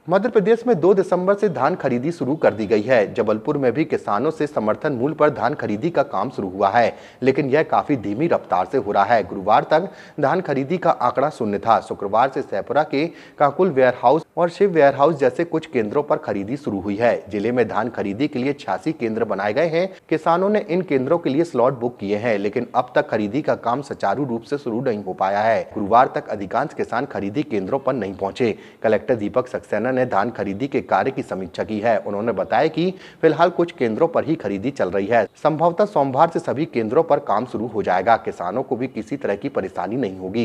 मध्य प्रदेश में 2 दिसंबर से धान खरीदी शुरू कर दी गई है। जबलपुर में भी किसानों से समर्थन मूल्य पर धान खरीदी का काम शुरू हुआ है, लेकिन यह काफी धीमी रफ्तार से हो रहा है। गुरुवार तक धान खरीदी का आंकड़ा शून्य था। शुक्रवार से सैपुरा के काकुल वेयर हाउस और शिव वेयर हाउस जैसे कुछ केंद्रों पर खरीदी शुरू हुई है। जिले में धान खरीदी के लिए 86 केंद्र बनाए गए हैं। किसानों ने इन केंद्रों के लिए स्लॉट बुक किए हैं, लेकिन अब तक खरीदी का काम सुचारू रूप से शुरू नहीं हो पाया है। गुरुवार तक अधिकांश किसान खरीदी केंद्रों पर नहीं पहुंचे। कलेक्टर दीपक सक्सेना ने धान खरीदी के कार्य की समीक्षा की है। उन्होंने बताया कि फिलहाल कुछ केंद्रों पर ही खरीदी चल रही है। संभवतः सोमवार से सभी केंद्रों पर काम शुरू हो जाएगा। किसानों को भी किसी तरह की परेशानी नहीं होगी।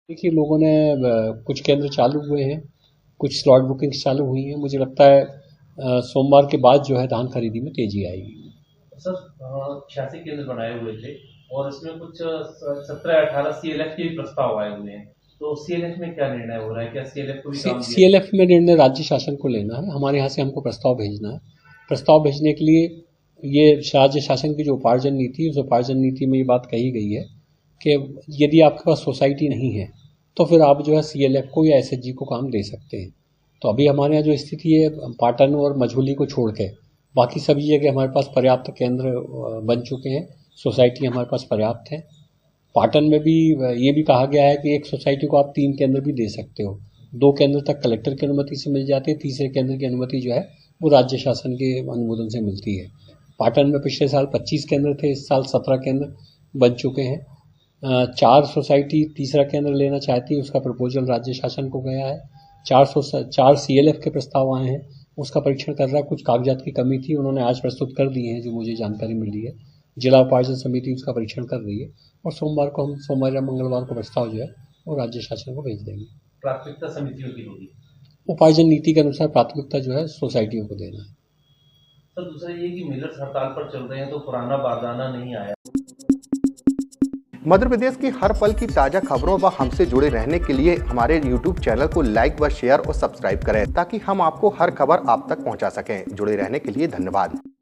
देखिए, लोगों ने कुछ केंद्र चालू हुए हैं, कुछ स्लॉट बुकिंग चालू हुई है। मुझे लगता है सोमवार के बाद जो है धान खरीदी में तेजी आएगी। सर 86 केंद्र बनाए हुए थे और इसमें कुछ 17-18 CLF के प्रस्ताव आए हुए हैं, तो CLF में क्या निर्णय हो रहा है? क्या CLF को भी काम दिया? CLF में निर्णय राज्य शासन को लेना है। हमारे यहाँ से हमको प्रस्ताव भेजना है। प्रस्ताव भेजने के लिए ये राज्य शासन की जो उपार्जन नीति है, उस उपार्जन नीति में ये बात कही गई है कि यदि आपके पास सोसाइटी नहीं है तो फिर आप जो है CLF को या SHG को काम दे सकते हैं। तो अभी हमारे यहाँ जो स्थिति है, पाटन और मझौली को छोड़ के बाकी सभी जगह हमारे पास पर्याप्त केंद्र बन चुके हैं। सोसाइटी हमारे पास पर्याप्त है। पाटन में भी ये भी कहा गया है कि एक सोसाइटी को आप 3 केंद्र भी दे सकते हो। 2 केंद्र तक कलेक्टर की अनुमति से मिल जाती है, तीसरे केंद्र की अनुमति जो है वो राज्य शासन के अनुमोदन से मिलती है। पाटन में पिछले साल 25 केंद्र थे, इस साल 17 केंद्र बन चुके हैं। 4 सोसाइटी तीसरा केंद्र लेना चाहती है, उसका प्रपोजल राज्य शासन को गया है। 4 CLF के प्रस्ताव आए हैं, उसका परीक्षण कर रहा है। कुछ कागजात की कमी थी, उन्होंने आज प्रस्तुत कर दिए हैं, जो मुझे जानकारी मिली है। जिला उपार्जन समिति उसका परीक्षण कर रही है और सोमवार या मंगलवार को प्रस्ताव जो है वो राज्य शासन को भेज देंगे। प्राथमिकता समितियों की होगी। उपार्जन नीति के अनुसार प्राथमिकता जो है सोसाइटियों को देना है। सर दूसरा ये कि मिलर्स हड़ताल पर चल रहे हैं, तो पुराना बारदाना नहीं आया। मध्य प्रदेश की हर पल की ताजा खबरों व हमसे जुड़े रहने के लिए हमारे YouTube चैनल को लाइक व शेयर और सब्सक्राइब करें, ताकि हम आपको हर खबर आप तक पहुंचा सकें। जुड़े रहने के लिए धन्यवाद।